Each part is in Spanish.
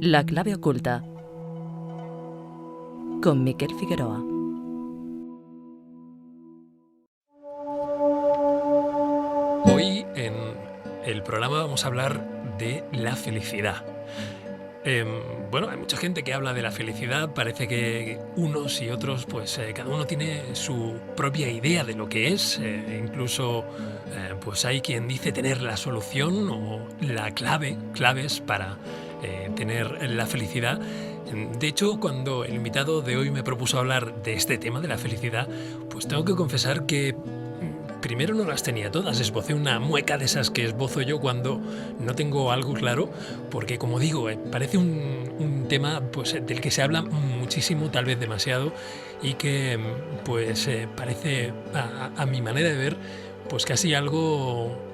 La clave oculta con Miquel Figueroa. Hoy en el programa vamos a hablar de la felicidad. Bueno, hay mucha gente que habla de la felicidad, parece que unos y otros, pues cada uno tiene su propia idea de lo que es, incluso pues hay quien dice tener la solución o la claves para tener la felicidad. De hecho, cuando el invitado de hoy me propuso hablar de este tema, de la felicidad, pues tengo que confesar que primero no las tenía todas, esbocé una mueca de esas que esbozo yo cuando no tengo algo claro, porque como digo, parece un tema pues, del que se habla muchísimo, tal vez demasiado, y que pues parece, a mi manera de ver, pues casi algo,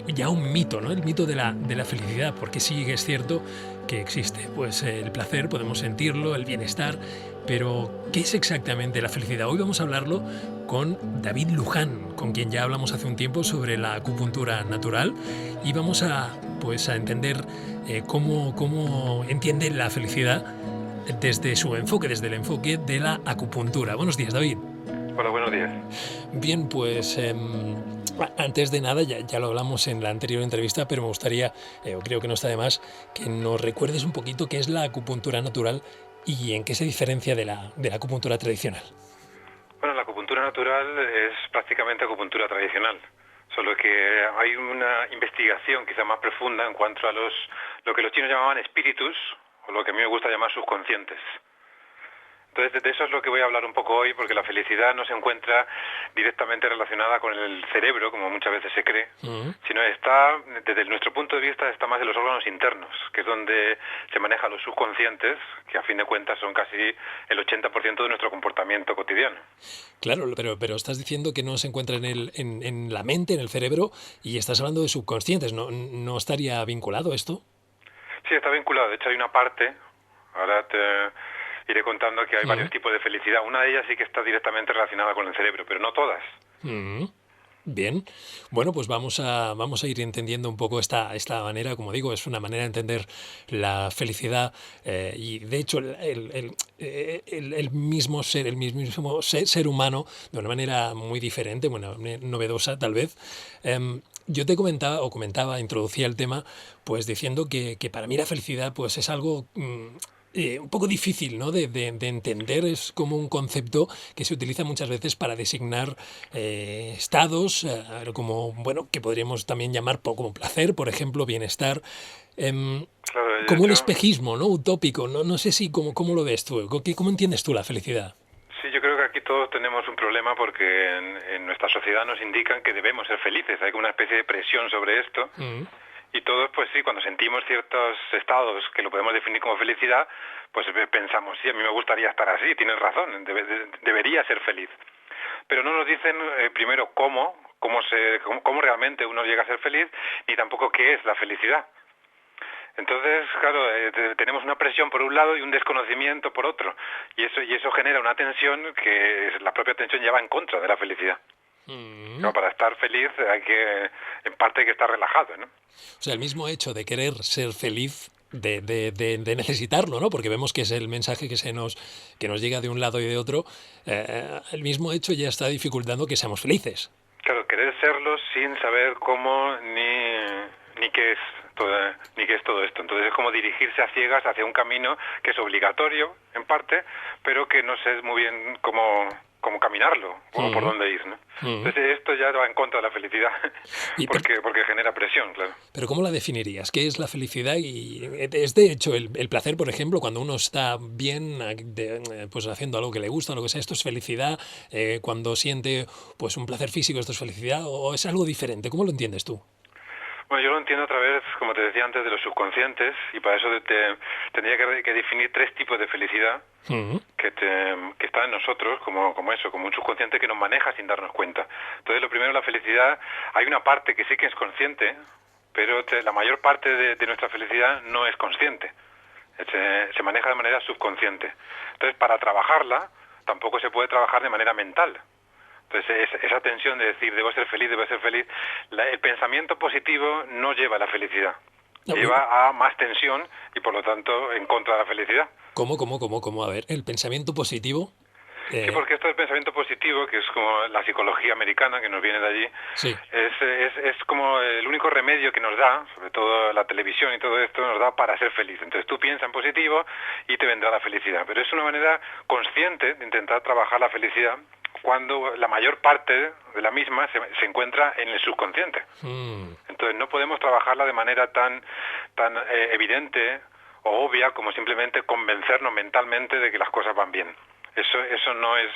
ya un mito, ¿no? El mito de la felicidad, porque sí que es cierto que existe pues el placer, podemos sentirlo, el bienestar, pero ¿qué es exactamente la felicidad? Hoy vamos a hablarlo con David Luján, con quien ya hablamos hace un tiempo sobre la acupuntura natural, y vamos a entender cómo entiende la felicidad desde su enfoque, desde el enfoque de la acupuntura. Buenos días, David. Hola, buenos días. Bien, pues antes de nada, ya lo hablamos en la anterior entrevista, pero me gustaría, creo que no está de más, que nos recuerdes un poquito qué es la acupuntura natural y en qué se diferencia de la acupuntura tradicional. Bueno, la acupuntura natural es prácticamente acupuntura tradicional, solo que hay una investigación quizá más profunda en cuanto a lo que los chinos llamaban espíritus, o lo que a mí me gusta llamar subconscientes. Entonces, de eso es lo que voy a hablar un poco hoy, porque la felicidad no se encuentra directamente relacionada con el cerebro, como muchas veces se cree, sino está, desde nuestro punto de vista, está más en los órganos internos, que es donde se manejan los subconscientes, que a fin de cuentas son casi el 80% de nuestro comportamiento cotidiano. Claro, pero estás diciendo que no se encuentra en la mente, en el cerebro, y estás hablando de subconscientes. ¿No estaría vinculado esto? Sí, está vinculado. De hecho, hay una parte, ahora te iré contando que hay varios tipos de felicidad. Una de ellas sí que está directamente relacionada con el cerebro, pero no todas. Bien, bueno, pues vamos a ir entendiendo un poco esta manera, como digo, es una manera de entender la felicidad, y de hecho el mismo ser humano de una manera muy diferente, bueno, novedosa tal vez. Yo te comentaba, introducía el tema, pues diciendo que para mí la felicidad pues es algo un poco difícil, ¿no? de entender. Es como un concepto que se utiliza muchas veces para designar estados, como, bueno, que podríamos también llamar como placer, por ejemplo, bienestar, Claro, de como un hecho, espejismo, ¿no? Utópico. No sé si cómo lo ves tú, cómo entiendes tú la felicidad. sí, yo creo que aquí todos tenemos un problema porque en nuestra sociedad nos indican que debemos ser felices. Hay como una especie de presión sobre esto. Y todos, pues sí, cuando sentimos ciertos estados que lo podemos definir como felicidad, pues pensamos, sí, a mí me gustaría estar así, tienes razón, debería ser feliz. Pero no nos dicen primero cómo realmente uno llega a ser feliz, ni tampoco qué es la felicidad. Entonces, claro, tenemos una presión por un lado y un desconocimiento por otro. Y eso genera una tensión que la propia tensión ya va en contra de la felicidad. Claro, para estar feliz en parte hay que estar relajado, ¿no? O sea, el mismo hecho de querer ser feliz, de necesitarlo, ¿no? Porque vemos que es el mensaje que nos llega de un lado y de otro, el mismo hecho ya está dificultando que seamos felices. Claro, querer serlo sin saber cómo ni qué es todo esto. Entonces es como dirigirse a ciegas hacia un camino que es obligatorio, en parte, pero que no sé muy bien cómo caminarlo o por dónde ir, ¿no? Entonces esto ya va en contra de la felicidad, porque genera presión, claro. Pero ¿cómo la definirías? ¿Qué es la felicidad? Y es de hecho el placer, por ejemplo, cuando uno está bien, pues haciendo algo que le gusta, lo que sea, esto es felicidad. Cuando siente pues un placer físico, esto es felicidad, o es algo diferente. ¿Cómo lo entiendes tú? Bueno, yo lo entiendo a través, como te decía antes, de los subconscientes, y para eso tendría que definir tres tipos de felicidad que están en nosotros, como un subconsciente que nos maneja sin darnos cuenta. Entonces, lo primero, la felicidad, hay una parte que sí que es consciente, pero la mayor parte de nuestra felicidad no es consciente. Se maneja de manera subconsciente. Entonces, para trabajarla, tampoco se puede trabajar de manera mental. Entonces, esa tensión de decir, debo ser feliz, el pensamiento positivo no lleva a la felicidad. lleva a más tensión y por lo tanto en contra de la felicidad. ¿Cómo? A ver, el pensamiento positivo... Sí, porque esto del pensamiento positivo, que es como la psicología americana que nos viene de allí, sí. es como el único remedio que nos da, sobre todo la televisión y todo esto, nos da para ser feliz. Entonces tú piensa en positivo y te vendrá la felicidad. Pero es una manera consciente de intentar trabajar la felicidad cuando la mayor parte de la misma se encuentra en el subconsciente. Entonces no podemos trabajarla de manera tan evidente o obvia como simplemente convencernos mentalmente de que las cosas van bien. Eso no es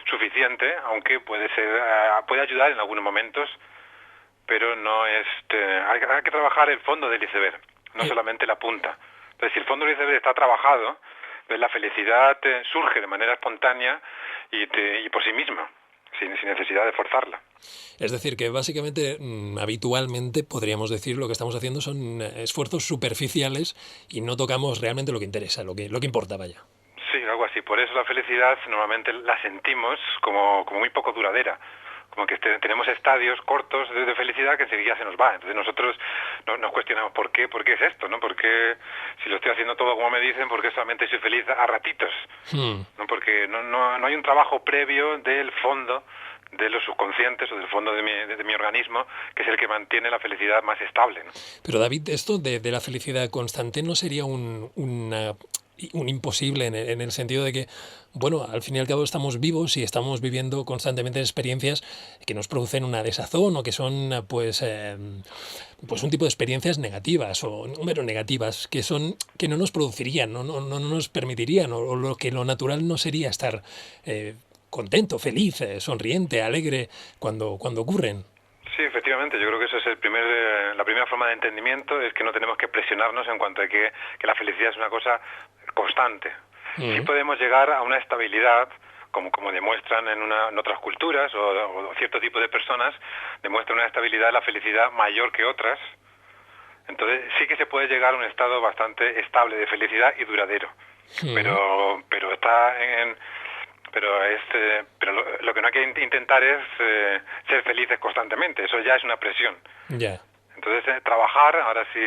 suficiente, aunque puede ayudar en algunos momentos, pero no es... hay que trabajar el fondo del iceberg, no solamente la punta. Entonces, si el fondo del iceberg está trabajado, pues la felicidad surge de manera espontánea y por sí misma, sin necesidad de forzarla. Es decir, que básicamente, habitualmente, podríamos decir, lo que estamos haciendo son esfuerzos superficiales y no tocamos realmente lo que interesa, lo que importa, vaya. Sí, algo así. Por eso la felicidad normalmente la sentimos como muy poco duradera. Como que tenemos estadios cortos de felicidad que enseguida se nos va. Entonces nosotros nos cuestionamos ¿por qué es esto? ¿No? Porque si lo estoy haciendo todo como me dicen, ¿por qué solamente soy feliz a ratitos? ¿No? Porque no hay un trabajo previo del fondo de los subconscientes o del fondo de mi organismo, que es el que mantiene la felicidad más estable, ¿no? Pero David, esto de la felicidad constante no sería un imposible en el sentido de que, bueno, al fin y al cabo estamos vivos y estamos viviendo constantemente experiencias que nos producen una desazón o que son pues un tipo de experiencias negativas o negativas que no nos producirían, no nos permitirían o lo natural no sería estar contento, feliz, sonriente, alegre cuando ocurren. Sí, efectivamente, yo creo que eso es la primera forma de entendimiento, es que no tenemos que presionarnos en cuanto a que la felicidad es una cosa constante. Sí podemos llegar a una estabilidad, como demuestran en otras culturas o cierto tipo de personas, demuestran una estabilidad de la felicidad mayor que otras. Entonces sí que se puede llegar a un estado bastante estable de felicidad y duradero. Pero lo que no hay que intentar es ser felices constantemente. Eso ya es una presión. Yeah. Entonces, trabajar, ahora sí,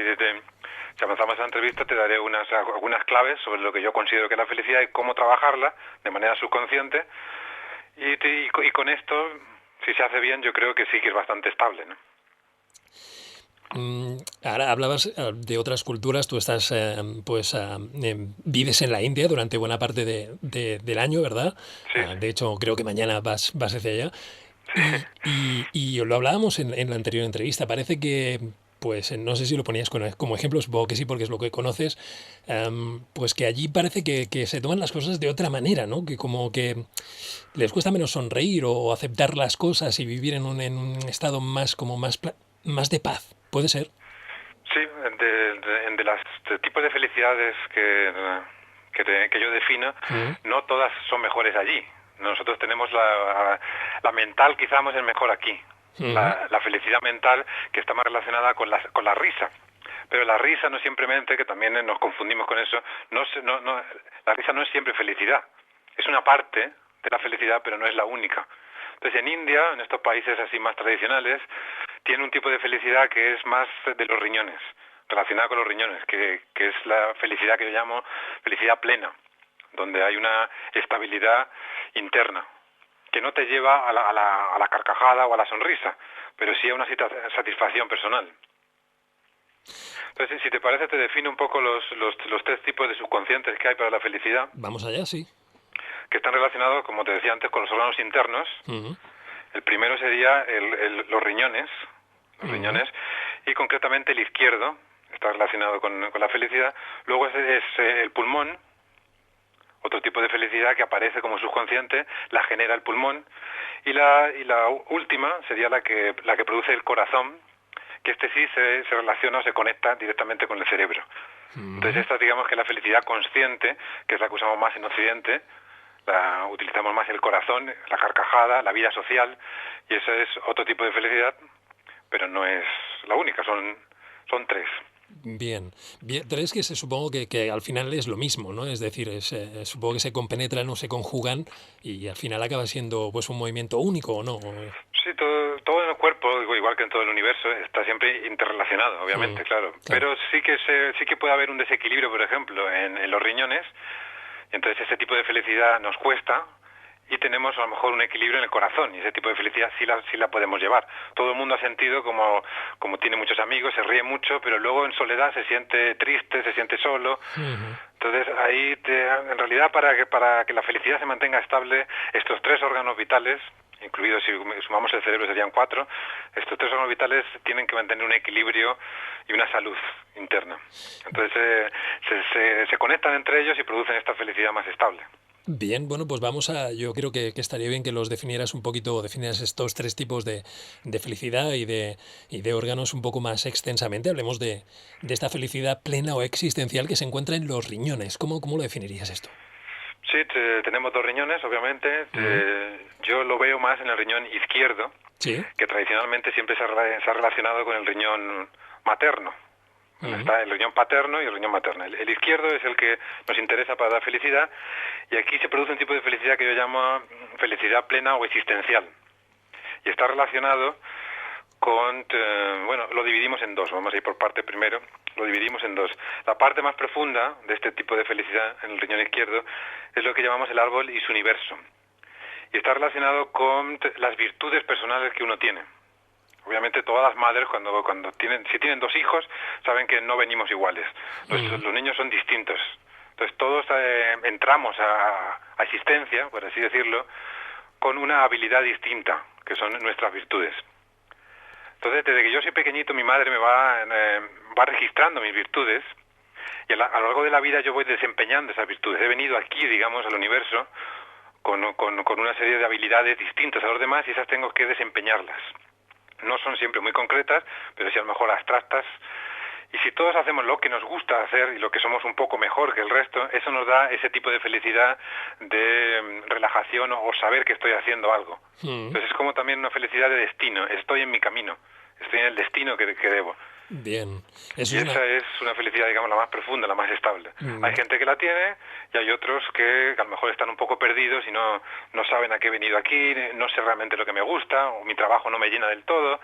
si avanzamos a la entrevista, te daré algunas claves sobre lo que yo considero que es la felicidad y cómo trabajarla de manera subconsciente. Y con esto, si se hace bien, yo creo que sí que es bastante estable, ¿no? Ahora hablabas de otras culturas, tú estás, vives en la India durante buena parte del año, ¿verdad? Sí. De hecho, creo que mañana vas hacia allá. Y lo hablábamos en la anterior entrevista, parece que, pues no sé si lo ponías como ejemplo, supongo que sí, porque es lo que conoces, pues que allí parece que se toman las cosas de otra manera, ¿no? Que como que les cuesta menos sonreír o aceptar las cosas y vivir en un estado más de paz. ¿Puede ser? Sí, de los tipos de felicidades que yo defino, no todas son mejores allí. Nosotros tenemos la mental, quizás es mejor aquí. La felicidad mental, que está más relacionada con la risa. Pero la risa no simplemente, que también nos confundimos con eso, la risa no es siempre felicidad. Es una parte de la felicidad, pero no es la única. Entonces en India, en estos países así más tradicionales, tiene un tipo de felicidad que es más de los riñones, relacionada con los riñones, que es la felicidad que yo llamo felicidad plena, donde hay una estabilidad interna, que no te lleva a la carcajada o a la sonrisa, pero sí a una satisfacción personal. Entonces, si te parece, te defino un poco los tres tipos de subconscientes que hay para la felicidad. Vamos allá, sí. Que están relacionados, como te decía antes, con los órganos internos. El primero sería los riñones, y concretamente el izquierdo, está relacionado con la felicidad. Luego es el pulmón, otro tipo de felicidad que aparece como subconsciente, la genera el pulmón. Y la última sería la que produce el corazón, que sí se relaciona o se conecta directamente con el cerebro. Entonces esta, digamos, que es la felicidad consciente, que es la que usamos más en Occidente. Utilizamos más el corazón, la carcajada, la vida social, y eso es otro tipo de felicidad, pero no es la única, son tres. Bien, tres que supongo que al final es lo mismo, ¿no? Es decir, supongo que se compenetran o se conjugan y al final acaba siendo pues un movimiento único, ¿o no? Sí, todo en el cuerpo, igual igual que en todo el universo, está siempre interrelacionado, obviamente, claro. Pero sí que puede haber un desequilibrio, por ejemplo, en los riñones. Entonces ese tipo de felicidad nos cuesta y tenemos a lo mejor un equilibrio en el corazón, y ese tipo de felicidad sí la podemos llevar. Todo el mundo ha sentido como tiene muchos amigos, se ríe mucho, pero luego en soledad se siente triste, se siente solo. Entonces ahí en realidad para que la felicidad se mantenga estable, estos 3 órganos vitales, incluidos si sumamos el cerebro serían 4, estos 3 órganos vitales tienen que mantener un equilibrio y una salud interna. Entonces se conectan entre ellos y producen esta felicidad más estable. Bien, bueno, pues yo creo que estaría bien que los definieras un poquito, definieras estos 3 tipos de felicidad y de órganos un poco más extensamente. Hablemos de esta felicidad plena o existencial que se encuentra en los riñones. ¿Cómo lo definirías esto? Sí, tenemos 2 riñones, obviamente. Yo lo veo más en el riñón izquierdo, que tradicionalmente siempre se ha relacionado con el riñón materno. Está el riñón paterno y el riñón materno. El izquierdo es el que nos interesa para dar felicidad, y aquí se produce un tipo de felicidad que yo llamo felicidad plena o existencial. Y está relacionado con, lo dividimos en 2, vamos a ir por parte primero, lo dividimos en 2. La parte más profunda de este tipo de felicidad en el riñón izquierdo es lo que llamamos el árbol y su universo. Y está relacionado con las virtudes personales que uno tiene. Obviamente todas las madres si tienen 2 hijos, saben que no venimos iguales. Los niños son distintos. Entonces todos entramos a existencia, por así decirlo, con una habilidad distinta, que son nuestras virtudes. Entonces desde que yo soy pequeñito, mi madre me va registrando mis virtudes, y a lo largo de la vida yo voy desempeñando esas virtudes. He venido aquí, digamos, al universo con una serie de habilidades distintas a los demás, y esas tengo que desempeñarlas. No son siempre muy concretas, pero sí a lo mejor abstractas. Y si todos hacemos lo que nos gusta hacer y lo que somos un poco mejor que el resto, eso nos da ese tipo de felicidad, de relajación o saber que estoy haciendo algo. Entonces es como también una felicidad de destino. Estoy en mi camino, estoy en el destino que debo. Bien. Esa es una felicidad, digamos, la más profunda, la más estable. Hay gente que la tiene y hay otros que a lo mejor están un poco perdidos y no saben a qué he venido aquí, no sé realmente lo que me gusta, o mi trabajo no me llena del todo.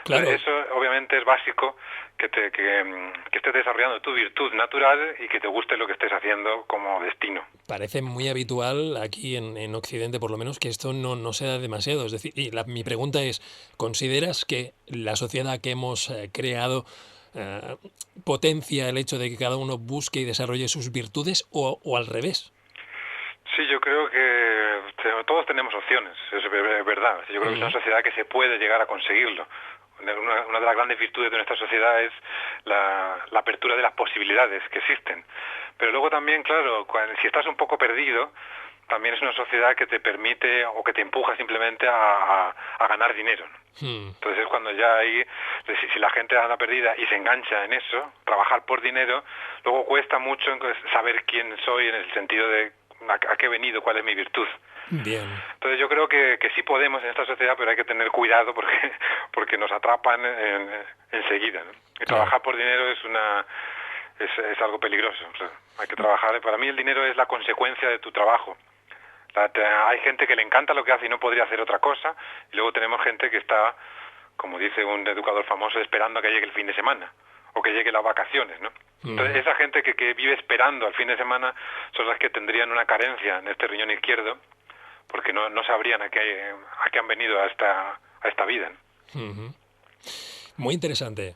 Claro. Eso obviamente es básico, que estés desarrollando tu virtud natural y que te guste lo que estés haciendo como destino. Parece muy habitual aquí en Occidente, por lo menos, que esto no se da demasiado. Es decir, mi pregunta es, ¿consideras que la sociedad que hemos creado potencia el hecho de que cada uno busque y desarrolle sus virtudes o al revés? Sí, yo creo que todos tenemos opciones, es verdad. Yo creo que es una sociedad que se puede llegar a conseguirlo. Una de las grandes virtudes de nuestra sociedad es la apertura de las posibilidades que existen. Pero luego también, claro, si estás un poco perdido, también es una sociedad que te permite o que te empuja simplemente a ganar dinero. Entonces cuando ya si la gente anda perdida y se engancha en eso, trabajar por dinero, luego cuesta mucho saber quién soy en el sentido de a qué he venido, cuál es mi virtud. Bien. Entonces yo creo que sí podemos en esta sociedad, pero hay que tener cuidado porque nos atrapan enseguida, ¿no? Y trabajar por dinero es algo peligroso. O sea, hay que trabajar. Para mí el dinero es la consecuencia de tu trabajo. Hay gente que le encanta lo que hace y no podría hacer otra cosa, y luego tenemos gente que está, como dice un educador famoso, esperando a que llegue el fin de semana o que lleguen las vacaciones, ¿no? Entonces esa gente que vive esperando al fin de semana son las que tendrían una carencia en este riñón izquierdo, porque no sabrían a qué han venido a esta vida, ¿no? Muy interesante.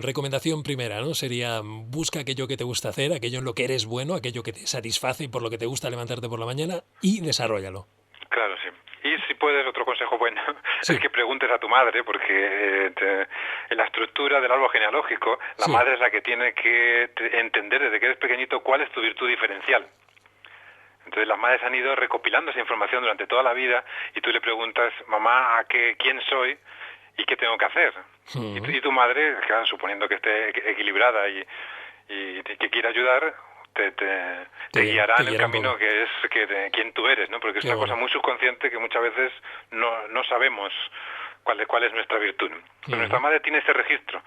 Recomendación primera, ¿no? Sería busca aquello que te gusta hacer, aquello en lo que eres bueno, aquello que te satisface y por lo que te gusta levantarte por la mañana, y desarróllalo. Claro, sí. Y si puedes, otro consejo bueno, es que preguntes a tu madre, porque en la estructura del árbol genealógico, la madre es la que tiene que entender desde que eres pequeñito cuál es tu virtud diferencial. Entonces las madres han ido recopilando esa información durante toda la vida, y tú le preguntas, mamá, ¿quién soy y qué tengo que hacer? Y tu madre, claro, suponiendo que esté equilibrada y que quiera ayudar, te guiará en el camino que es quién tú eres, ¿no? Porque es una cosa muy subconsciente que muchas veces no sabemos cuál es nuestra virtud. Pero nuestra madre tiene ese registro.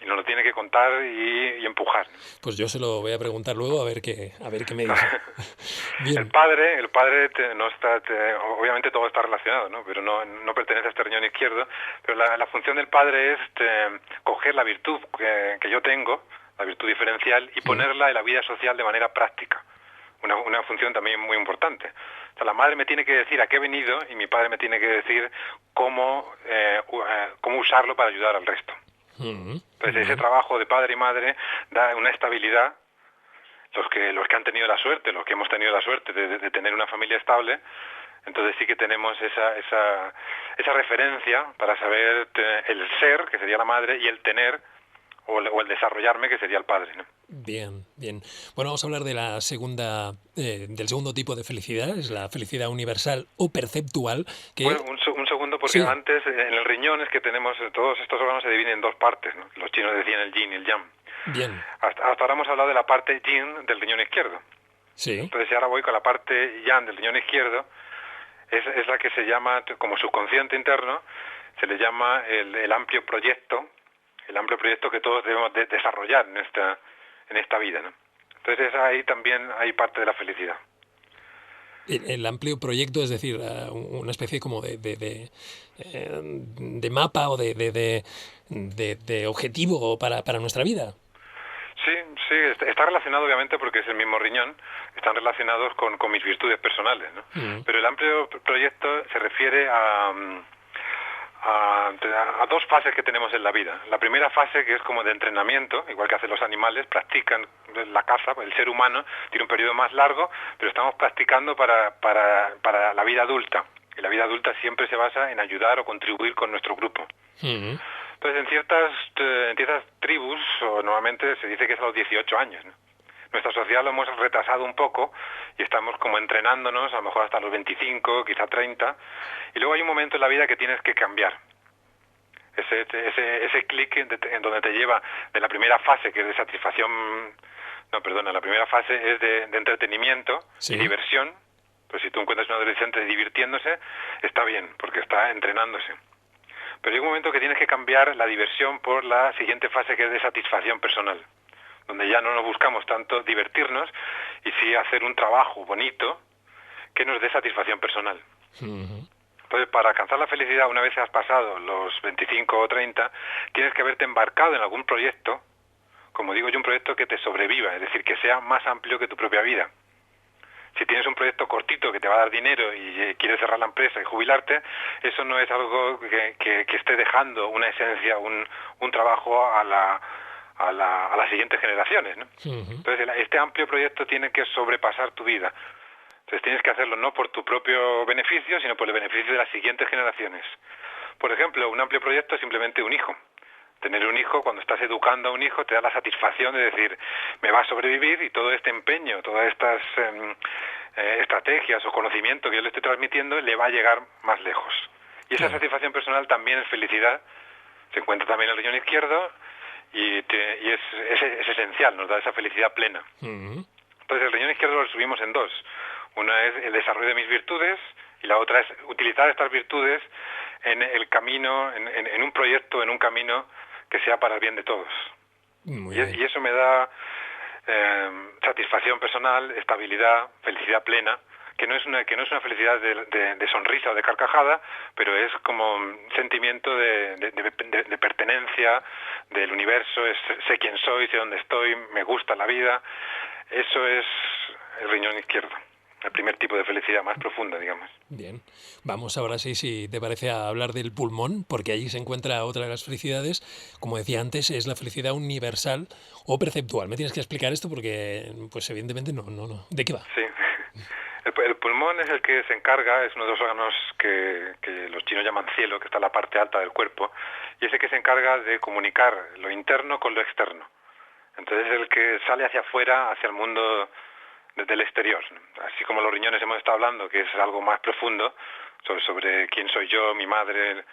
y nos lo tiene que contar y empujar. Pues yo se lo voy a preguntar luego a ver qué me dice. El padre no está, obviamente todo está relacionado, ¿no? Pero no pertenece a este riñón izquierdo, pero la función del padre es coger la virtud que yo tengo, la virtud diferencial, y ponerla en la vida social de manera práctica. Una función también muy importante. O sea, la madre me tiene que decir a qué he venido y mi padre me tiene que decir cómo usarlo para ayudar al resto. Entonces ese trabajo de padre y madre da una estabilidad. Los que han tenido la suerte, los que hemos tenido la suerte de tener una familia estable, entonces sí que tenemos esa referencia para saber el ser, que sería la madre, y el tener o el desarrollarme, que sería el padre, ¿no? Bien. Bueno, vamos a hablar de la segunda, del segundo tipo de felicidad, es la felicidad universal o perceptual. Bueno, un segundo, porque antes en el riñón es que tenemos, todos estos órganos se dividen en dos partes, ¿no? Los chinos decían el yin y el yang. Bien. Hasta ahora hemos hablado de la parte yin del riñón izquierdo. Sí. Entonces, si ahora voy con la parte yang del riñón izquierdo, es la que se llama, como subconsciente interno, se le llama el amplio proyecto que todos debemos desarrollar en esta vida, ¿no? Entonces ahí también hay parte de la felicidad. El amplio proyecto, es decir, una especie como de mapa o de objetivo para nuestra vida. Sí, está relacionado obviamente porque es el mismo riñón, están relacionados con mis virtudes personales, ¿no? Pero el amplio proyecto se refiere a dos fases que tenemos en la vida. La primera fase, que es como de entrenamiento, igual que hacen los animales, practican la caza. El ser humano tiene un periodo más largo, pero estamos practicando para la vida adulta. Y la vida adulta siempre se basa en ayudar o contribuir con nuestro grupo. Entonces, en ciertas tribus, normalmente se dice que es a los 18 años, ¿no? Nuestra sociedad lo hemos retrasado un poco y estamos como entrenándonos, a lo mejor hasta los 25, quizá 30, y luego hay un momento en la vida que tienes que cambiar. Ese clic en donde te lleva de la primera fase, que es de satisfacción, la primera fase es de entretenimiento y diversión. Pues si tú encuentras un adolescente divirtiéndose, está bien, porque está entrenándose. Pero hay un momento que tienes que cambiar la diversión por la siguiente fase, que es de satisfacción personal, donde ya no nos buscamos tanto divertirnos y sí hacer un trabajo bonito que nos dé satisfacción personal. Entonces, para alcanzar la felicidad, una vez has pasado los 25 o 30, tienes que haberte embarcado en algún proyecto, como digo yo, un proyecto que te sobreviva, es decir, que sea más amplio que tu propia vida. Si tienes un proyecto cortito que te va a dar dinero y quieres cerrar la empresa y jubilarte, eso no es algo que esté dejando una esencia, un trabajo a las siguientes generaciones, ¿no? Entonces, este amplio proyecto tiene que sobrepasar tu vida. Entonces, tienes que hacerlo no por tu propio beneficio, sino por el beneficio de las siguientes generaciones. Por ejemplo, un amplio proyecto es simplemente un hijo. Tener un hijo, cuando estás educando a un hijo, te da la satisfacción de decir, me va a sobrevivir y todo este empeño, todas estas estrategias o conocimiento que yo le estoy transmitiendo le va a llegar más lejos. Y esa satisfacción personal también es felicidad, se encuentra también en el riñón izquierdo y es esencial, nos da esa felicidad plena. Entonces el riñón izquierdo lo subimos en dos. Una es el desarrollo de mis virtudes y la otra es utilizar estas virtudes en el camino, en un proyecto, en un camino que sea para el bien de todos. Y eso me da satisfacción personal, estabilidad, felicidad plena, que no es una felicidad de sonrisa o de carcajada, pero es como un sentimiento de pertenencia del universo, sé quién soy, sé dónde estoy, me gusta la vida. Eso es el riñón izquierdo, el primer tipo de felicidad más profunda, digamos. Bien, vamos ahora sí, si te parece, a hablar del pulmón, porque allí se encuentra otra de las felicidades. Como decía antes, es la felicidad universal o perceptual. Me tienes que explicar esto porque, pues evidentemente no. ¿De qué va? Sí. El pulmón es el que se encarga, es uno de los órganos que los chinos llaman cielo, que está en la parte alta del cuerpo, y es el que se encarga de comunicar lo interno con lo externo. Entonces es el que sale hacia afuera, hacia el mundo del exterior. Así como los riñones hemos estado hablando, que es algo más profundo, sobre quién soy yo, mi madre,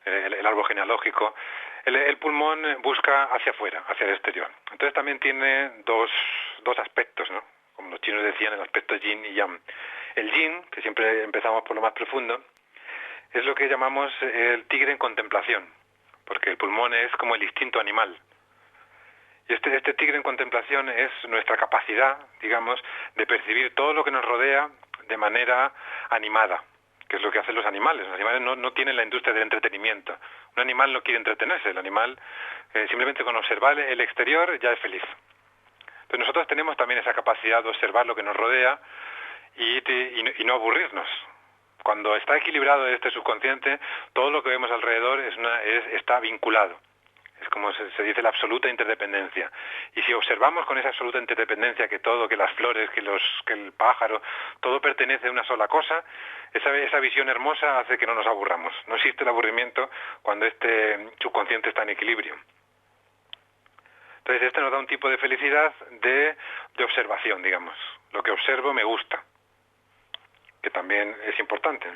el árbol genealógico, el pulmón busca hacia afuera, hacia el exterior. Entonces también tiene dos aspectos, ¿no? Como los chinos decían, el aspecto yin y yang. El yin, que siempre empezamos por lo más profundo, es lo que llamamos el tigre en contemplación, porque el pulmón es como el instinto animal. Y este tigre en contemplación es nuestra capacidad, digamos, de percibir todo lo que nos rodea de manera animada, que es lo que hacen los animales. Los animales no tienen la industria del entretenimiento. Un animal no quiere entretenerse, el animal simplemente con observar el exterior ya es feliz. Entonces nosotros tenemos también esa capacidad de observar lo que nos rodea y no aburrirnos. Cuando está equilibrado este subconsciente, todo lo que vemos alrededor está vinculado. Es como se dice la absoluta interdependencia. Y si observamos con esa absoluta interdependencia que todo, que las flores, que el pájaro, todo pertenece a una sola cosa, esa visión hermosa hace que no nos aburramos. No existe el aburrimiento cuando este subconsciente está en equilibrio. Entonces este nos da un tipo de felicidad de observación, digamos. Lo que observo me gusta, que también es importante.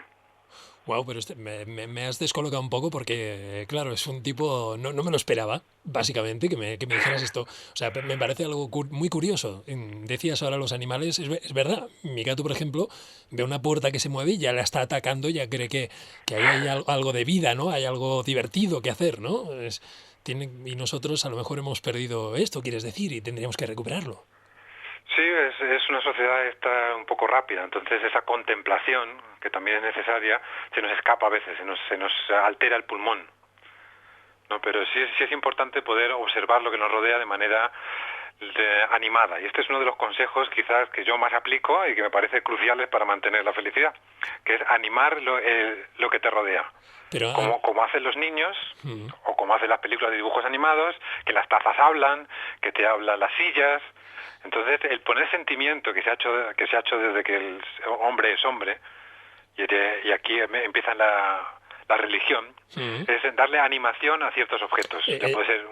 Wow, pero me has descolocado un poco porque, claro, es un tipo... No me lo esperaba, básicamente, que me dijeras esto. O sea, me parece algo muy curioso. Decías ahora los animales, es verdad. Mi gato, por ejemplo, ve una puerta que se mueve y ya la está atacando, ya cree que ahí hay algo de vida, ¿no? Hay algo divertido que hacer, ¿no? Y nosotros a lo mejor hemos perdido esto, quieres decir, y tendríamos que recuperarlo. Sí, es una sociedad está un poco rápida, entonces esa contemplación, que también es necesaria, se nos escapa a veces, se nos altera el pulmón, ¿no? Pero sí es importante poder observar lo que nos rodea de manera animada, y este es uno de los consejos quizás que yo más aplico y que me parece cruciales para mantener la felicidad, que es animar lo que te rodea. Pero, como hacen los niños, o como hacen las películas de dibujos animados, que las tazas hablan, que te hablan las sillas. Entonces, el poner sentimiento que se ha hecho desde que el hombre es hombre, y aquí empieza la religión, es darle animación a ciertos objetos. Puede ser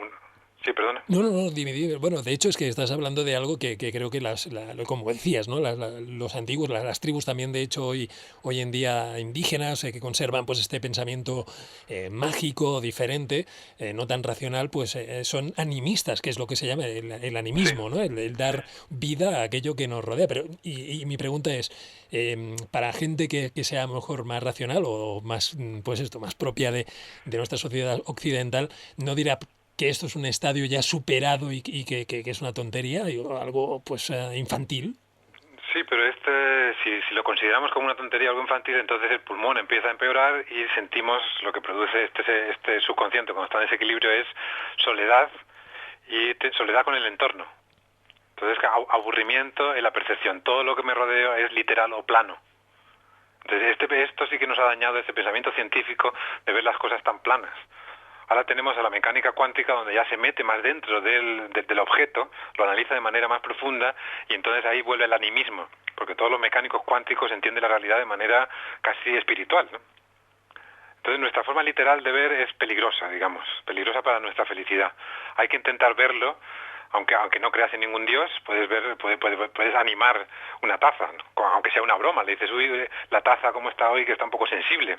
Sí, perdona. No, dime. Bueno, de hecho es que estás hablando de algo que creo que como decías, ¿no? Los antiguos, las tribus también, de hecho, hoy en día indígenas, que conservan pues este pensamiento mágico, diferente, no tan racional, pues son animistas, que es lo que se llama el animismo, ¿no? El dar vida a aquello que nos rodea. Pero y mi pregunta es, para gente que sea a lo mejor más racional o más, pues esto, más propia de nuestra sociedad occidental, no dirá que esto es un estadio ya superado y que es una tontería, algo pues infantil. Sí, pero si lo consideramos como una tontería, algo infantil, entonces el pulmón empieza a empeorar y sentimos lo que produce este subconsciente cuando está en desequilibrio es soledad, y soledad con el entorno. Entonces aburrimiento en la percepción, todo lo que me rodea es literal o plano. Entonces esto sí que nos ha dañado ese pensamiento científico de ver las cosas tan planas. Ahora tenemos a la mecánica cuántica, donde ya se mete más dentro del objeto, lo analiza de manera más profunda, y entonces ahí vuelve el animismo, porque todos los mecánicos cuánticos entienden la realidad de manera casi espiritual, ¿no? Entonces nuestra forma literal de ver es peligrosa, digamos, peligrosa para nuestra felicidad. Hay que intentar verlo, aunque no creas en ningún dios, puedes animar una taza, ¿no? Aunque sea una broma, le dices, uy, la taza cómo está hoy, que está un poco sensible.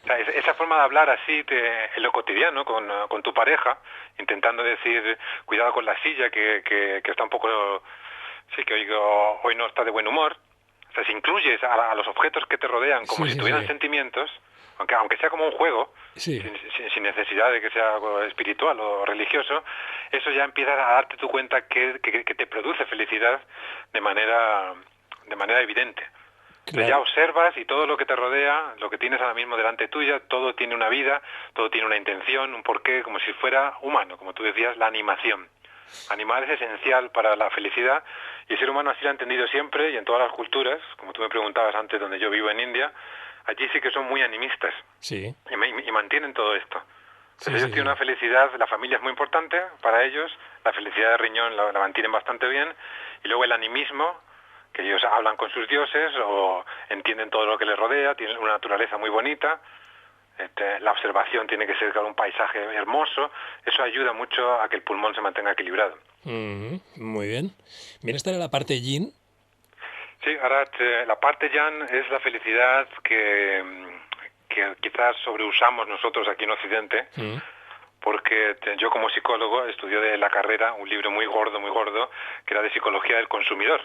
O sea, esa forma de hablar así en lo cotidiano con tu pareja, intentando decir, cuidado con la silla, que está un poco, sí, que hoy no está de buen humor. O sea, si incluyes a los objetos que te rodean como si tuvieran sentimientos, aunque sea como un juego, sin necesidad de que sea algo espiritual o religioso, eso ya empieza a darte tu cuenta que te produce felicidad de manera evidente. Claro. Ya observas y todo lo que te rodea, lo que tienes ahora mismo delante tuya, todo tiene una vida, todo tiene una intención, un porqué, como si fuera humano, como tú decías, la animación. Animar es esencial para la felicidad, y el ser humano así lo ha entendido siempre, y en todas las culturas, como tú me preguntabas antes, donde yo vivo en India, allí sí que son muy animistas. Sí. Y mantienen todo esto. Entonces ellos tienen una felicidad, la familia es muy importante para ellos, la felicidad de riñón la mantienen bastante bien, y luego el animismo, que ellos hablan con sus dioses o entienden todo lo que les rodea, tienen una naturaleza muy bonita, la observación tiene que ser, claro, un paisaje hermoso, eso ayuda mucho a que el pulmón se mantenga equilibrado. Muy bien. Bien, esta era la parte yin. Sí, ahora la parte yang es la felicidad que quizás sobreusamos nosotros aquí en Occidente, porque yo como psicólogo estudié de la carrera un libro muy gordo, que era de psicología del consumidor.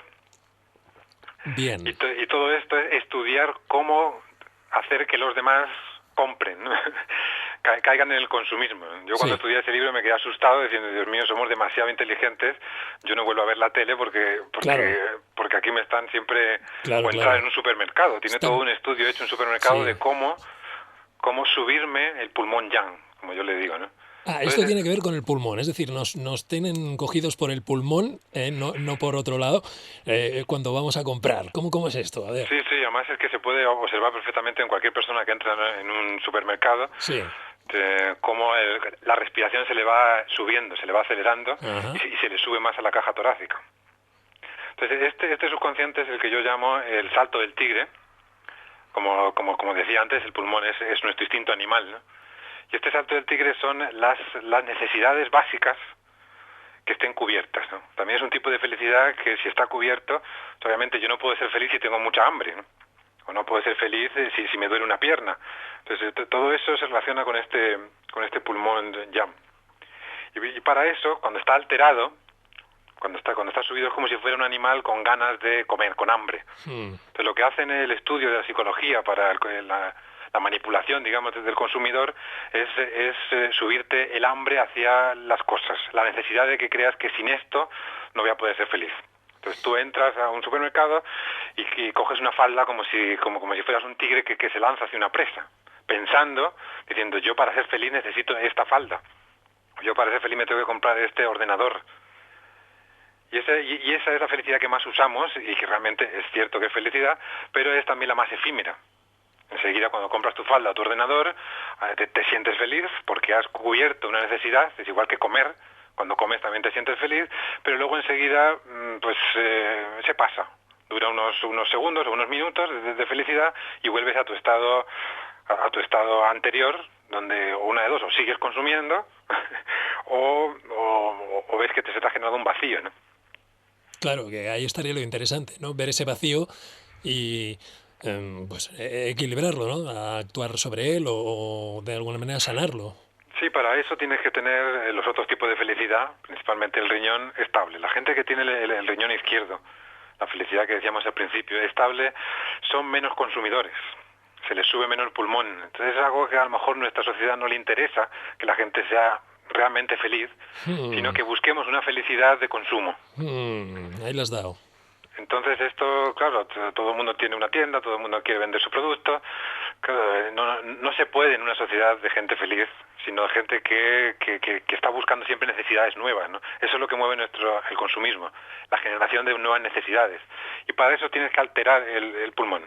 Bien. Y todo esto es estudiar cómo hacer que los demás compren, caigan en el consumismo. Yo cuando estudié ese libro me quedé asustado diciendo, Dios mío, somos demasiado inteligentes, yo no vuelvo a ver la tele porque aquí me están siempre... o entrar en un supermercado. Tiene todo un estudio hecho en un supermercado de cómo subirme el pulmón yang, como yo le digo, ¿no? Esto tiene que ver con el pulmón, es decir, nos tienen cogidos por el pulmón, no por otro lado, cuando vamos a comprar. ¿Cómo es esto? A ver. Sí, además es que se puede observar perfectamente en cualquier persona que entra en un supermercado, cómo la respiración se le va subiendo, se le va acelerando y se le sube más a la caja torácica. Entonces, este subconsciente es el que yo llamo el salto del tigre. Como decía antes, el pulmón es nuestro instinto animal, ¿no? Y este salto del tigre son las necesidades básicas que estén cubiertas, ¿no? También es un tipo de felicidad que si está cubierto, obviamente yo no puedo ser feliz si tengo mucha hambre, ¿no? O no puedo ser feliz si me duele una pierna. Entonces todo eso se relaciona con este pulmón yang. Y para eso, cuando está alterado, cuando está subido, es como si fuera un animal con ganas de comer, con hambre. Entonces lo que hacen el estudio de la psicología para la manipulación, digamos, del consumidor es subirte el hambre hacia las cosas, la necesidad de que creas que sin esto no voy a poder ser feliz. Entonces tú entras a un supermercado y coges una falda como si fueras un tigre que se lanza hacia una presa, pensando, diciendo, yo para ser feliz necesito esta falda, yo para ser feliz me tengo que comprar este ordenador. Y esa es la felicidad que más usamos y que realmente es cierto que es felicidad, pero es también la más efímera. Enseguida cuando compras tu falda o tu ordenador te sientes feliz porque has cubierto una necesidad, es igual que comer, cuando comes también te sientes feliz, pero luego enseguida se pasa, dura unos segundos o unos minutos de felicidad y vuelves a tu estado anterior, donde una de dos, o sigues consumiendo o ves que se te ha generado un vacío, ¿no? Claro, que ahí estaría lo interesante, ¿no? Ver ese vacío y equilibrarlo, ¿no? A actuar sobre él o de alguna manera sanarlo. Sí, para eso tienes que tener los otros tipos de felicidad, principalmente el riñón estable. La gente que tiene el riñón izquierdo, la felicidad que decíamos al principio, estable, son menos consumidores, se les sube menos el pulmón. Entonces es algo que a lo mejor a nuestra sociedad no le interesa, que la gente sea realmente feliz, sino que busquemos una felicidad de consumo. Ahí lo has dado. Entonces esto, claro, todo el mundo tiene una tienda, todo el mundo quiere vender su producto. Claro, no se puede en una sociedad de gente feliz, sino de gente que está buscando siempre necesidades nuevas, ¿no? Eso es lo que mueve el consumismo, la generación de nuevas necesidades. Y para eso tienes que alterar el pulmón.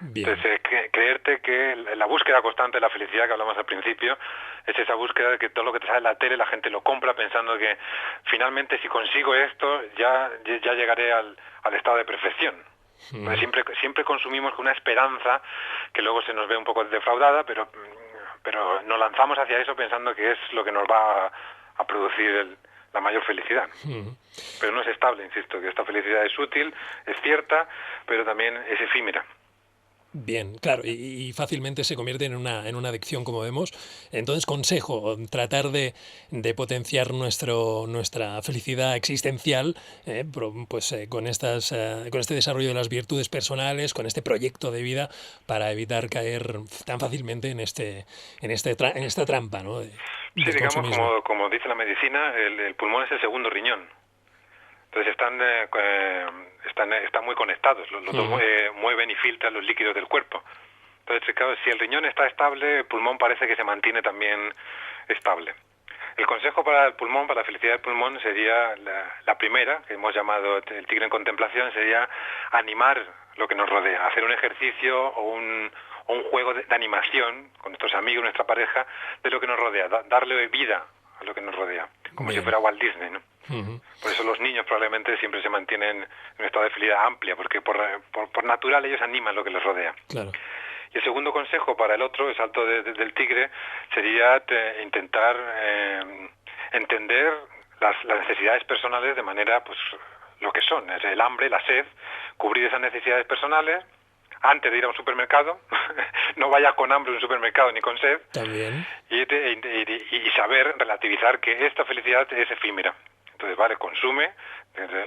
Bien. Entonces, creerte que la búsqueda constante de la felicidad que hablamos al principio es esa búsqueda de que todo lo que te sale en la tele la gente lo compra pensando que finalmente si consigo esto ya llegaré al estado de perfección. Siempre consumimos con una esperanza que luego se nos ve un poco defraudada, pero nos lanzamos hacia eso pensando que es lo que nos va a producir la mayor felicidad. Pero no es estable, insisto, que esta felicidad es útil, es cierta, pero también es efímera. Bien, claro, y fácilmente se convierte en una adicción, como vemos. Entonces, consejo, tratar de potenciar nuestra felicidad existencial, con este desarrollo de las virtudes personales, con este proyecto de vida, para evitar caer tan fácilmente en esta trampa, ¿no? Sí, digamos, como dice la medicina, el pulmón es el segundo riñón. Entonces están muy conectados, los dos mueven y filtran los líquidos del cuerpo. Entonces, claro, si el riñón está estable, el pulmón parece que se mantiene también estable. El consejo para el pulmón, para la felicidad del pulmón, sería la primera, que hemos llamado el tigre en contemplación, sería animar lo que nos rodea, hacer un ejercicio o un juego de animación con nuestros amigos, nuestra pareja, de lo que nos rodea, darle vida a lo que nos rodea, como si fuera Walt Disney, ¿no? Por eso los niños probablemente siempre se mantienen en un estado de felicidad amplia, porque por natural ellos animan lo que les rodea. Claro. Y el segundo consejo para el otro, el salto del tigre, sería intentar entender las necesidades personales de manera, pues, lo que son, es el hambre, la sed, cubrir esas necesidades personales antes de ir a un supermercado, no vayas con hambre a un supermercado ni con sed, también. Y saber relativizar que esta felicidad es efímera. Entonces, vale, consume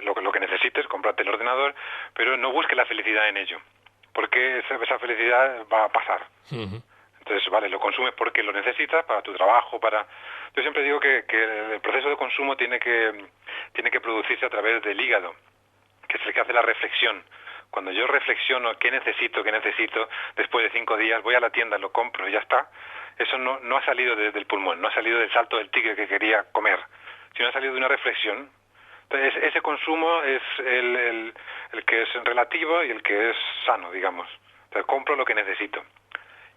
lo que necesites, cómprate el ordenador, pero no busques la felicidad en ello, porque esa felicidad va a pasar. Entonces, vale, lo consumes porque lo necesitas para tu trabajo, para... Yo siempre digo que el proceso de consumo tiene que producirse a través del hígado, que es el que hace la reflexión. Cuando yo reflexiono qué necesito, después de 5 días voy a la tienda, lo compro y ya está, eso no ha salido desde el pulmón, no ha salido del salto del tigre que quería comer, sino ha salido de una reflexión. Entonces, ese consumo es el que es relativo y el que es sano, digamos. Entonces, compro lo que necesito.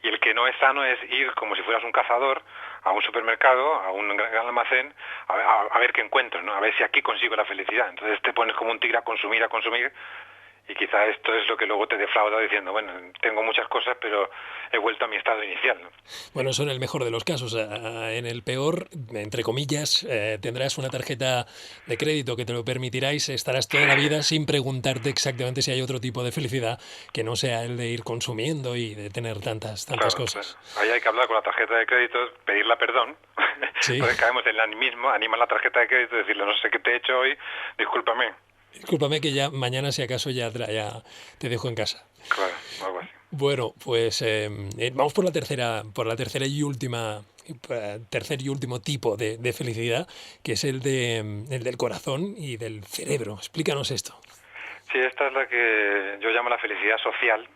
Y el que no es sano es ir como si fueras un cazador a un supermercado, a un gran almacén, a ver qué encuentro, ¿no? A ver si aquí consigo la felicidad. Entonces te pones como un tigre a consumir, y quizá esto es lo que luego te defrauda diciendo, bueno, tengo muchas cosas, pero he vuelto a mi estado inicial, ¿no? Bueno, eso en el mejor de los casos. En el peor, entre comillas, tendrás una tarjeta de crédito que te lo permitirá y estarás toda la vida sin preguntarte exactamente si hay otro tipo de felicidad que no sea el de ir consumiendo y de tener tantas Claro, cosas. Ahí hay que hablar con la tarjeta de crédito, pedirla perdón. Sí. Entonces caemos en el mismo, anima la tarjeta de crédito, decirle, no sé qué te he hecho hoy, discúlpame. Discúlpame que ya mañana, si acaso, ya te dejo en casa. Claro, algo así. Bueno, pues vamos por la tercera y última, tercer y último tipo de felicidad, que es el del corazón y del cerebro. Explícanos esto. Sí, esta es la que yo llamo la felicidad social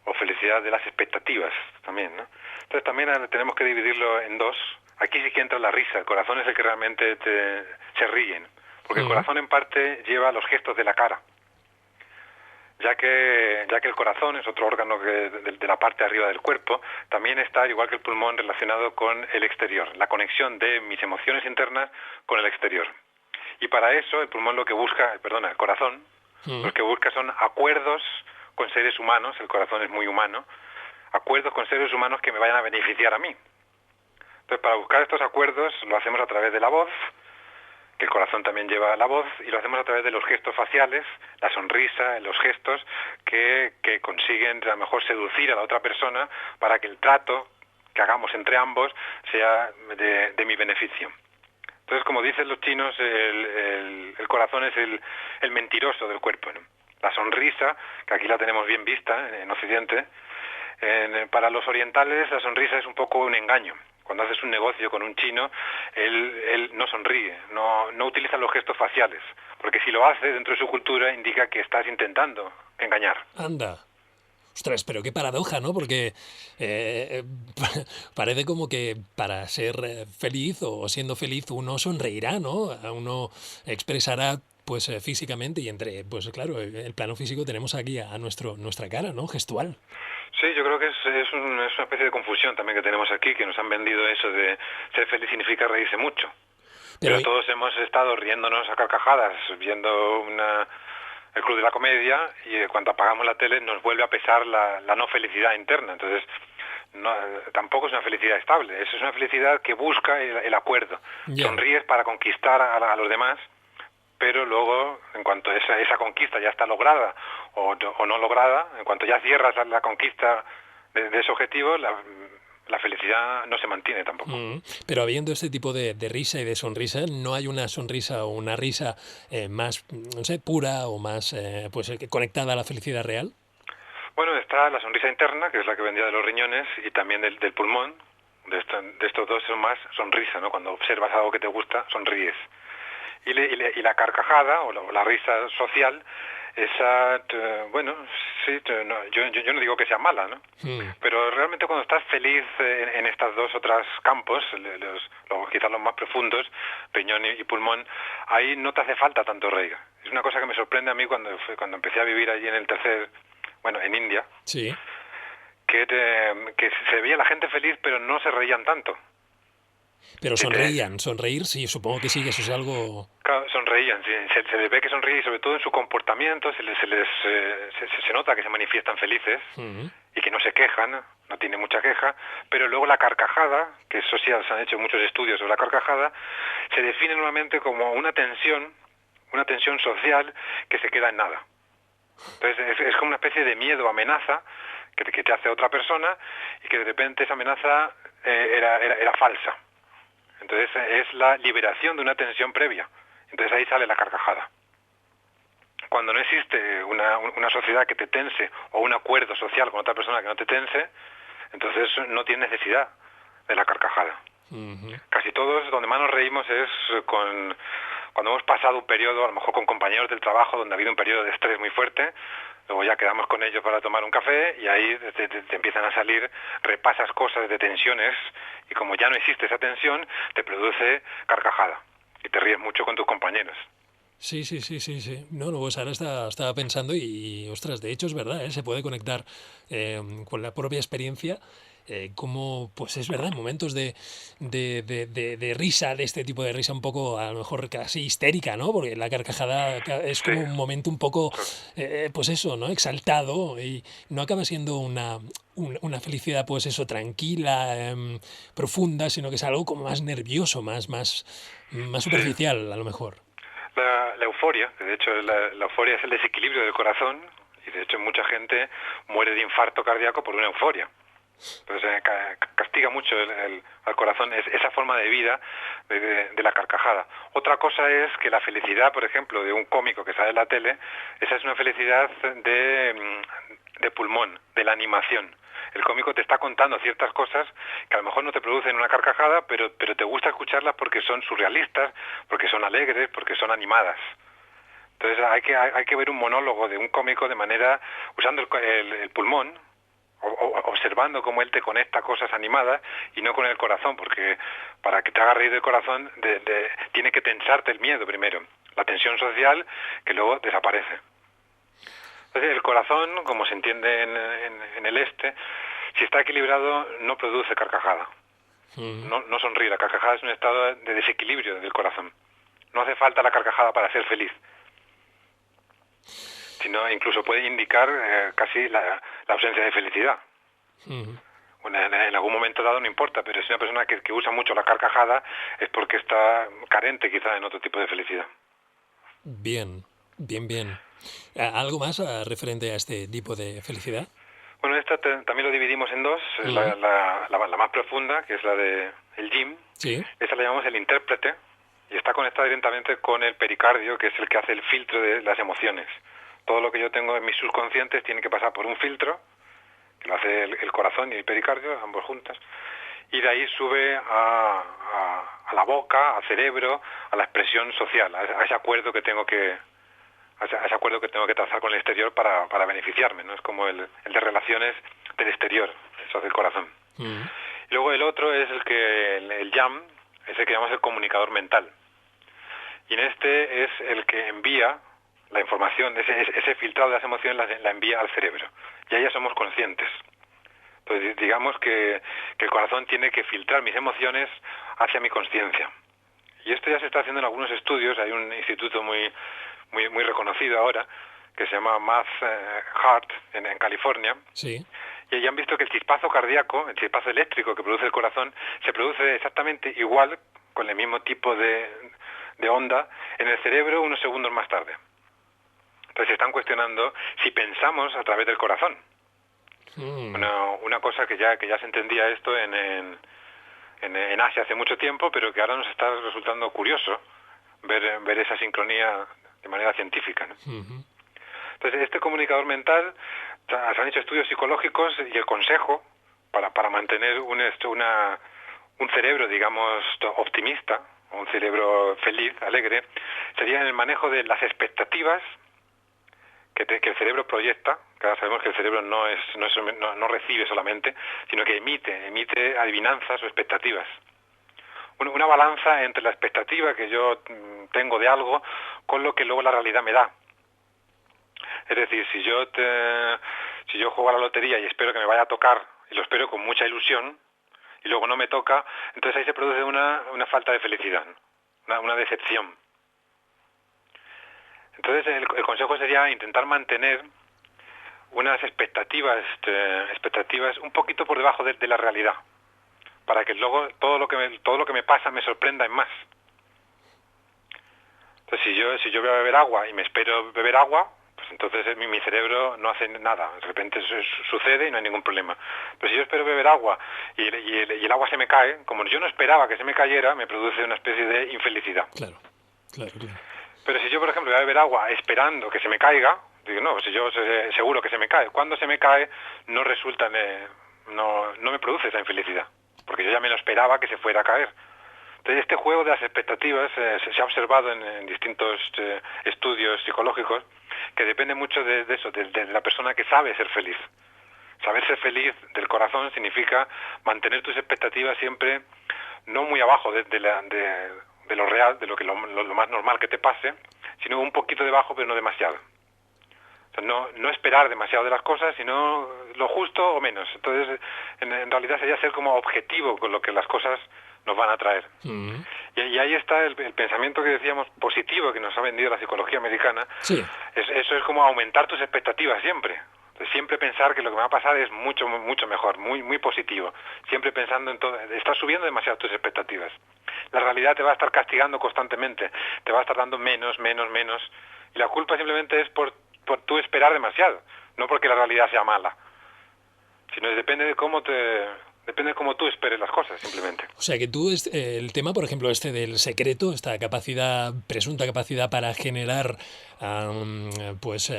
o felicidad de las expectativas también, ¿no? Entonces también tenemos que dividirlo en dos. Aquí sí que entra la risa, el corazón es el que realmente se ríen, porque el corazón en parte lleva los gestos de la cara. Ya que el corazón es otro órgano de la parte de arriba del cuerpo, también está, igual que el pulmón, relacionado con el exterior, la conexión de mis emociones internas con el exterior. Y para eso el pulmón el corazón, lo que busca son acuerdos con seres humanos, el corazón es muy humano, acuerdos con seres humanos que me vayan a beneficiar a mí. Entonces, para buscar estos acuerdos lo hacemos a través de la voz, que el corazón también lleva la voz, y lo hacemos a través de los gestos faciales, la sonrisa, los gestos que consiguen a lo mejor seducir a la otra persona para que el trato que hagamos entre ambos sea de mi beneficio. Entonces, como dicen los chinos, el corazón es el mentiroso del cuerpo, ¿no? La sonrisa, que aquí la tenemos bien vista en Occidente, para los orientales la sonrisa es un poco un engaño. Cuando haces un negocio con un chino, él no sonríe, no utiliza los gestos faciales, porque si lo hace dentro de su cultura indica que estás intentando engañar. Anda. Ostras, pero qué paradoja, ¿no? Porque parece como que para ser feliz o siendo feliz uno sonreirá, ¿no? Uno expresará pues físicamente y pues claro, el plano físico tenemos aquí a nuestra cara, ¿no? Gestual. Sí, yo creo que es una especie de confusión también que tenemos aquí, que nos han vendido eso de ser feliz significa reírse mucho. Pero todos hemos estado riéndonos a carcajadas, viendo el Club de la Comedia, y cuando apagamos la tele nos vuelve a pesar la no felicidad interna. Entonces, tampoco es una felicidad estable, es una felicidad que busca el acuerdo. Yeah. Sonríes para conquistar a los demás, pero luego, en cuanto esa conquista ya está lograda o no lograda, en cuanto ya cierras la conquista de ese objetivo, la felicidad no se mantiene tampoco. Pero habiendo este tipo de risa y de sonrisa, ¿no hay una sonrisa o una risa más, no sé, pura o más conectada a la felicidad real? Bueno, está la sonrisa interna, que es la que vendría de los riñones, y también del pulmón. De estos dos son más sonrisa, ¿no? Cuando observas algo que te gusta, sonríes. Y la carcajada o la risa social, esa, bueno, sí, yo no digo que sea mala, ¿no? Pero realmente cuando estás feliz en estas dos otros campos, quizás los más profundos, riñón y pulmón, ahí no te hace falta tanto reír. Es una cosa que me sorprende a mí cuando empecé a vivir allí en India, sí, que se veía la gente feliz, pero no se reían tanto. Pero sonreír sí, supongo que sí, que eso es algo... Claro, sonreían, sí. Se les ve que sonríen y sobre todo en su comportamiento se nota que se manifiestan felices y que no se quejan, no tiene mucha queja, pero luego la carcajada, que eso sí se han hecho muchos estudios sobre la carcajada, se define nuevamente como una tensión social que se queda en nada. Entonces es como una especie de miedo, amenaza que te hace otra persona y que de repente esa amenaza era falsa. Entonces es la liberación de una tensión previa. Entonces ahí sale la carcajada. Cuando no existe una sociedad que te tense o un acuerdo social con otra persona que no te tense, Entonces no tiene necesidad de la carcajada. Uh-huh. Casi todos, donde más nos reímos es cuando hemos pasado un periodo, a lo mejor con compañeros del trabajo, donde ha habido un periodo de estrés muy fuerte, luego ya quedamos con ellos para tomar un café y ahí te empiezan a salir, repasas cosas de tensiones y como ya no existe esa tensión, te produce carcajada y te ríes mucho con tus compañeros. Sí. No, pues ahora estaba pensando y, ostras, de hecho es verdad, ¿eh? Se puede conectar con la propia experiencia, como, pues es verdad, en momentos de risa, de este tipo de risa un poco, a lo mejor casi histérica, ¿no? Porque la carcajada es como un momento un poco, pues eso, ¿no? Exaltado y no acaba siendo una felicidad, pues eso, tranquila, profunda, sino que es algo como más nervioso, más superficial, a lo mejor. La euforia, que de hecho la euforia es el desequilibrio del corazón y de hecho mucha gente muere de infarto cardíaco por una euforia. Entonces castiga mucho al corazón esa forma de vida de la carcajada. Otra cosa es que la felicidad, por ejemplo, de un cómico que sale en la tele, esa es una felicidad de pulmón, de la animación. El cómico te está contando ciertas cosas que a lo mejor no te producen una carcajada, pero te gusta escucharlas porque son surrealistas, porque son alegres, porque son animadas. Entonces hay que ver un monólogo de un cómico de manera, usando el pulmón, observando cómo él te conecta cosas animadas y no con el corazón, porque para que te haga reír del corazón tiene que tensarte el miedo primero, la tensión social que luego desaparece. Entonces el corazón, como se entiende en el si está equilibrado no produce carcajada, no sonríe. La carcajada es un estado de desequilibrio del corazón. No hace falta la carcajada para ser feliz, sino incluso puede indicar casi la ausencia de felicidad. Bueno, en algún momento dado no importa, pero si una persona que usa mucho la carcajada es porque está carente quizá en otro tipo de felicidad. Bien. ¿Algo más referente a este tipo de felicidad? Bueno, esta también lo dividimos en dos. La más profunda, que es la de el Jim. Sí. Esa la llamamos el intérprete y está conectada directamente con el pericardio, que es el que hace el filtro de las emociones. Todo lo que yo tengo en mis subconscientes tiene que pasar por un filtro, que lo hace el corazón y el pericardio, ambos juntas, y de ahí sube a la boca, al cerebro, a la expresión social, a ese acuerdo que tengo que trazar con el exterior para beneficiarme, ¿no? Es como el de relaciones del exterior, eso hace el corazón. Y luego el otro es el YAM, es el que llamamos el comunicador mental. Y en este es el que envía la información, ese filtrado de las emociones la envía al cerebro. Y ahí ya somos conscientes. Entonces digamos que el corazón tiene que filtrar mis emociones hacia mi consciencia. Y esto ya se está haciendo en algunos estudios. Hay un instituto muy reconocido ahora que se llama Mass Heart en California. Sí. Y ahí han visto que el chispazo cardíaco, el chispazo eléctrico que produce el corazón, se produce exactamente igual, con el mismo tipo de onda, en el cerebro unos segundos más tarde. Entonces se están cuestionando si pensamos a través del corazón. Una cosa que ya se entendía esto en Asia hace mucho tiempo, pero que ahora nos está resultando curioso ver esa sincronía de manera científica, ¿no? Entonces este comunicador mental, se han hecho estudios psicológicos y el consejo para mantener un cerebro, digamos, optimista, un cerebro feliz, alegre, sería en el manejo de las expectativas que el cerebro proyecta. Que ahora sabemos que el cerebro no recibe solamente, sino que emite adivinanzas o expectativas. Una balanza entre la expectativa que yo tengo de algo con lo que luego la realidad me da. Es decir, si yo juego a la lotería y espero que me vaya a tocar, y lo espero con mucha ilusión, y luego no me toca, entonces ahí se produce una falta de felicidad, una decepción. Entonces el consejo sería intentar mantener unas expectativas un poquito por debajo de la realidad, para que luego todo lo que me pasa me sorprenda en más. Entonces si yo voy a beber agua y me espero beber agua, pues entonces mi cerebro no hace nada, de repente sucede y no hay ningún problema. Pero si yo espero beber agua y el agua se me cae, como yo no esperaba que se me cayera, me produce una especie de infelicidad. Claro. Pero si yo, por ejemplo, voy a beber agua esperando que se me caiga, digo, no, si yo seguro que se me cae. Cuando se me cae, no resulta, me no me produce esa infelicidad, porque yo ya me lo esperaba que se fuera a caer. Entonces, este juego de las expectativas se ha observado en distintos estudios psicológicos, que depende mucho de eso, de la persona que sabe ser feliz. Saber ser feliz del corazón significa mantener tus expectativas siempre no muy abajo de lo real, de lo más normal que te pase, sino un poquito debajo, pero no demasiado. O sea, no esperar demasiado de las cosas, sino lo justo o menos. Entonces, en realidad sería ser como objetivo con lo que las cosas nos van a traer. Mm. Y ahí está el pensamiento que decíamos positivo que nos ha vendido la psicología americana. Sí. Eso es como aumentar tus expectativas siempre. Entonces, siempre pensar que lo que me va a pasar es mucho mejor, muy positivo. Siempre pensando en todo. Estás subiendo demasiado tus expectativas. La realidad te va a estar castigando constantemente. Te va a estar dando menos. Y la culpa simplemente es por tú esperar demasiado. No porque la realidad sea mala. Sino depende de cómo tú esperes las cosas, simplemente. O sea que tú, el tema, por ejemplo, del secreto, esta presunta capacidad para generar, pues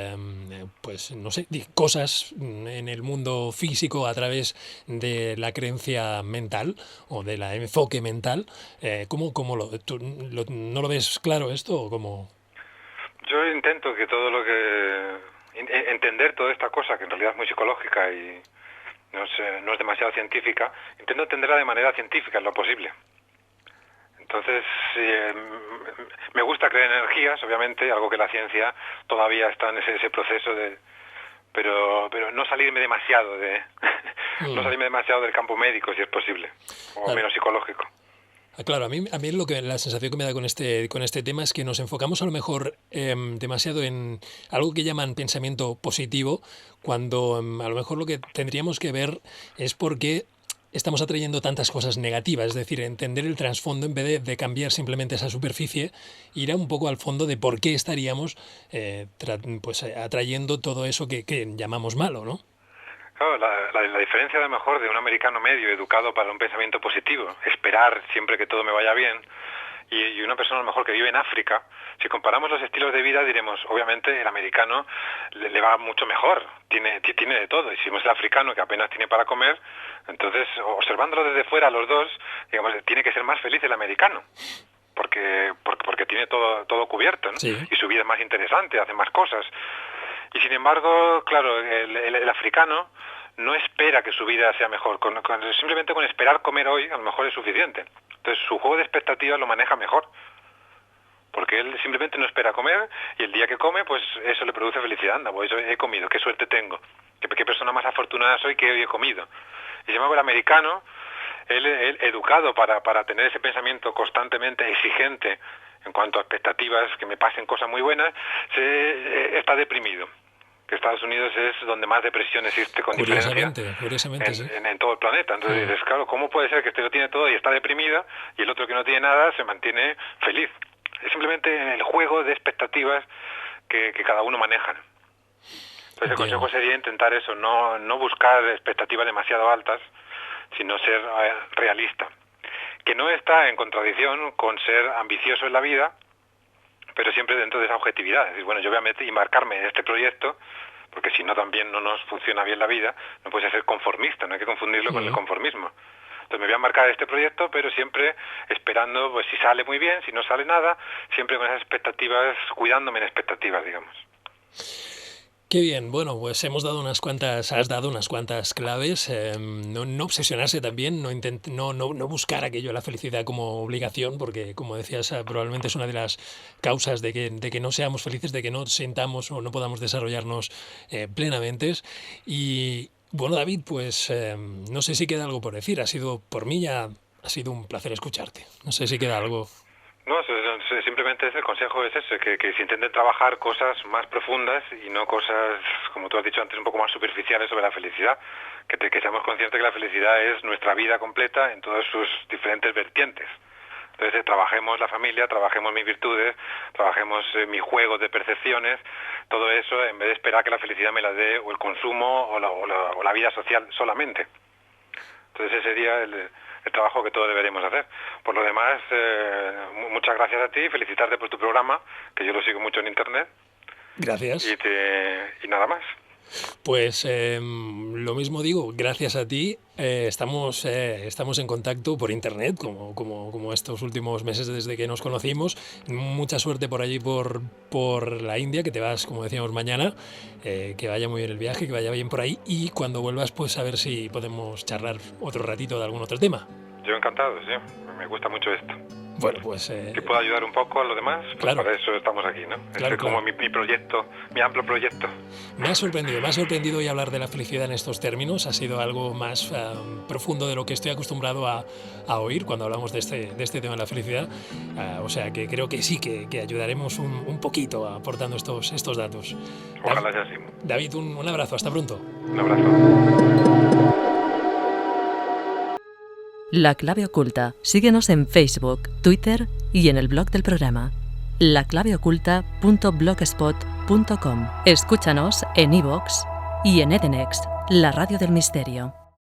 no sé, cosas en el mundo físico a través de la creencia mental o del enfoque mental, ¿cómo no lo ves claro esto o cómo? Yo intento que entender toda esta cosa, que en realidad es muy psicológica y no es demasiado científica, intento entenderla de manera científica en lo posible. Entonces, me gusta creer en energías, obviamente, algo que la ciencia todavía está en ese proceso pero no salirme demasiado no salirme demasiado del campo médico, si es posible, o menos psicológico. Claro, a mí la sensación que me da con este tema es que nos enfocamos a lo mejor demasiado en algo que llaman pensamiento positivo, cuando a lo mejor lo que tendríamos que ver es por qué estamos atrayendo tantas cosas negativas, es decir, entender el trasfondo en vez de cambiar simplemente esa superficie, ir un poco al fondo de por qué estaríamos atrayendo todo eso que llamamos malo, ¿no? Claro, la diferencia a lo mejor de un americano medio educado para un pensamiento positivo, esperar siempre que todo me vaya bien, y una persona a lo mejor que vive en África, si comparamos los estilos de vida diremos, obviamente el americano le va mucho mejor, tiene de todo, y si vemos el africano que apenas tiene para comer, entonces observándolo desde fuera los dos, digamos, tiene que ser más feliz el americano. Porque tiene todo cubierto, ¿no? Sí. Y su vida es más interesante, hace más cosas. Y sin embargo, claro, el africano no espera que su vida sea mejor. Simplemente con esperar comer hoy, a lo mejor es suficiente. Entonces su juego de expectativas lo maneja mejor. Porque él simplemente no espera comer y el día que come, pues eso le produce felicidad. Anda, pues he comido, qué suerte tengo. Qué persona más afortunada soy que hoy he comido. Y sin embargo el americano, él educado para tener ese pensamiento constantemente exigente en cuanto a expectativas, que me pasen cosas muy buenas, está deprimido. Que Estados Unidos es donde más depresión existe, con diferencia, sí. en todo el planeta. Entonces dices, claro, ¿cómo puede ser que este lo tiene todo y está deprimido y el otro que no tiene nada se mantiene feliz? Es simplemente el juego de expectativas que cada uno maneja. Entonces el consejo sería intentar eso, no buscar expectativas demasiado altas, sino ser realista. Que no está en contradicción con ser ambicioso en la vida, pero siempre dentro de esa objetividad. Es decir, bueno, yo voy a embarcarme en este proyecto, porque si no también no nos funciona bien la vida, no puede ser conformista, no hay que confundirlo con el conformismo. Entonces me voy a embarcar en este proyecto, pero siempre esperando, pues si sale muy bien, si no sale nada, siempre con esas expectativas, cuidándome en expectativas, digamos. Qué bien, bueno, pues has dado unas cuantas claves, no obsesionarse también, no buscar aquello, la felicidad como obligación, porque como decías, probablemente es una de las causas de que no seamos felices, de que no sintamos o no podamos desarrollarnos plenamente. Y bueno, David, pues no sé si queda algo por decir, por mí ya ha sido un placer escucharte, no sé si queda algo. No, simplemente el consejo es ese, que se intenten trabajar cosas más profundas y no cosas, como tú has dicho antes, un poco más superficiales sobre la felicidad. Que seamos conscientes que la felicidad es nuestra vida completa en todas sus diferentes vertientes. Entonces trabajemos la familia, trabajemos mis virtudes, trabajemos mi juego de percepciones, todo eso en vez de esperar que la felicidad me la dé o el consumo o la vida social solamente. Entonces ese sería el trabajo que todos deberemos hacer. Por lo demás, muchas gracias a ti, felicitarte por tu programa, que yo lo sigo mucho en internet. Gracias. Y nada más. Pues lo mismo digo, gracias a ti estamos en contacto por internet, como estos últimos meses desde que nos conocimos. Mucha suerte por allí, por la India, que te vas, como decíamos, mañana. Que vaya muy bien el viaje, que vaya bien por ahí, y cuando vuelvas, pues a ver si podemos charlar otro ratito de algún otro tema. Yo encantado, sí. Me gusta mucho esto. Bueno, pues... que pueda ayudar un poco a los demás, pues claro. Para eso estamos aquí, ¿no? Claro, es como mi proyecto, mi amplio proyecto. Me ha sorprendido hoy hablar de la felicidad en estos términos. Ha sido algo más profundo de lo que estoy acostumbrado a oír cuando hablamos de este tema de la felicidad. O sea que creo que sí, que ayudaremos un poquito aportando estos datos. Ojalá sea así. David, un abrazo, hasta pronto. Un abrazo. La Clave Oculta. Síguenos en Facebook, Twitter y en el blog del programa laclaveoculta.blogspot.com. Escúchanos en iVoox y en Edenex, la radio del misterio.